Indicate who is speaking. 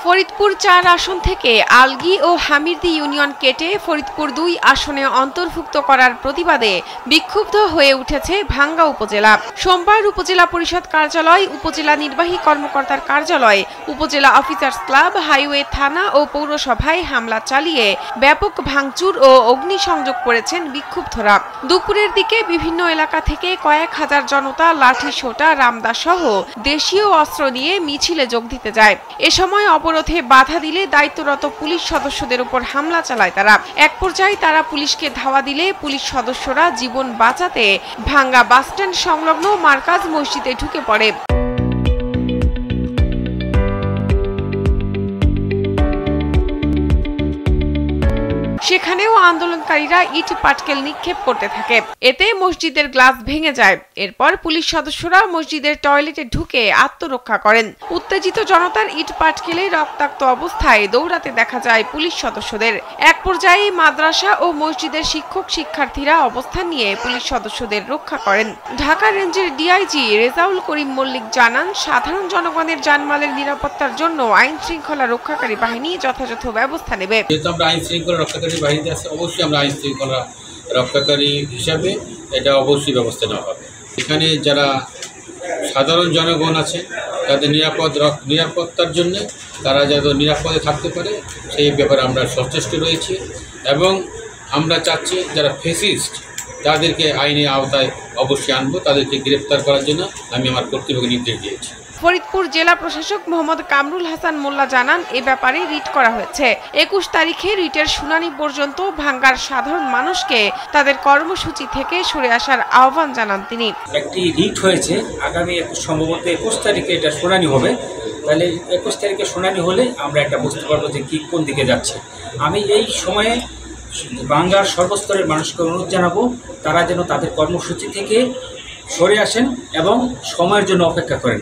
Speaker 1: ফরিদপুর ৪ আসন থেকে আলগী ও হামিরদী ইউনিয়ন কেটে ফরিদপুর ২ আসনে অন্তর্ভুক্ত করার প্রতিবাদে বিক্ষুব্ধ হয়ে উঠেছে ভাঙ্গা উপজেলা। সোমবার উপজেলা পরিষদ কার্যালয়, উপজেলা নির্বাহী কর্মকর্তার কার্যালয়, উপজেলা অফিসার্স ক্লাব, হাইওয়ে থানা ও পৌরসভায় হামলা চালিয়ে ব্যাপক ভাঙচুর ও অগ্নিসংযোগ করেছেন বিক্ষুব্ধরা। দুপুরের দিকে বিভিন্ন এলাকা থেকে কয়েক হাজার জনতা লাঠি সোটা, রামদা সহ দেশীয় অস্ত্র নিয়ে মিছিলে যোগ দিতে যায়। এ সময় অবরোধে বাধা দিলে দায়িত্বরত পুলিশ সদস্যদের উপর হামলা চালায় তারা। এক পর্যায়ে তারা পুলিশকে ধাওয়া দিলে পুলিশ সদস্যরা জীবন বাঁচাতে ভাঙ্গা বাসস্ট্যান্ড সংলগ্ন মার্কাজ মসজিদে ঢুকে পড়ে। সেখানেও আন্দোলনকারীরা ইট পাটকেল নিক্ষেপ করতে থাকে। এতে মসজিদের গ্লাস ভেঙে যায়। এরপর পুলিশ সদস্যরা মসজিদের টয়লেটে ঢুকে আত্মরক্ষা করেন। উত্তেজিত জনতার ইট পাটকেলে রক্তাক্ত অবস্থায় দৌড়াতে দেখা যায় পুলিশ সদস্যদের। এক পর্যায়ে মাদ্রাসা ও মসজিদের শিক্ষক শিক্ষার্থীরা অবস্থান নিয়ে পুলিশ সদস্যদের রক্ষা করেন। ঢাকা রেঞ্জের ডিআইজি রেজাউল করিম মল্লিক জানান, সাধারণ জনগণের জানমালের নিরাপত্তার জন্য আইন শৃঙ্খলা রক্ষাকারী বাহিনী যথাযথ ব্যবস্থা নেবে।
Speaker 2: বাহিনীতে আছে, অবশ্যই আমরা আইন শৃঙ্খলা রক্ষাকারী হিসাবে এটা অবশ্যই ব্যবস্থা নেওয়া হবে। এখানে যারা সাধারণ জনগণ আছে তাদের নিরাপত্তার জন্য তারা যাতে নিরাপদে থাকতে পারে সেই ব্যাপারে আমরা সচেষ্ট রয়েছি এবং আমরা চাচ্ছি যারা ফ্যাসিস্ট তাদেরকে আইনের আওতায় অবশ্যই আনবো। তাদেরকে গ্রেফতার করার জন্য আমি আমার কর্তৃপক্ষকে নির্দেশ দিয়েছি।
Speaker 1: ফরিদপুর জেলা প্রশাসক মোহাম্মদ কামরুল হাসান মোল্লা জানান, এ ব্যাপারে রিট করা হয়েছে। ২১ তারিখে রিটের শুনানি পর্যন্ত ভাঙ্গার সাধারণ মানুষকে তাদের কর্মসূচি থেকে সরে আসার আহ্বান জানান তিনি।
Speaker 3: একটি রিট হয়েছে, আগামী সম্ভবত ২১ তারিখে এটা শুনানি হবে। তাহলে ২১ তারিখে শুনানি হলে আমরা একটা বুঝতে পারবো যে কি কোন দিকে যাচ্ছে। আমি এই সময়ে ভাঙ্গার সর্বস্তরের মানুষকে অনুরোধ জানাবো তারা যেন তাদের কর্মসূচি থেকে সরে আসেন এবং সময়ের জন্য অপেক্ষা করেন।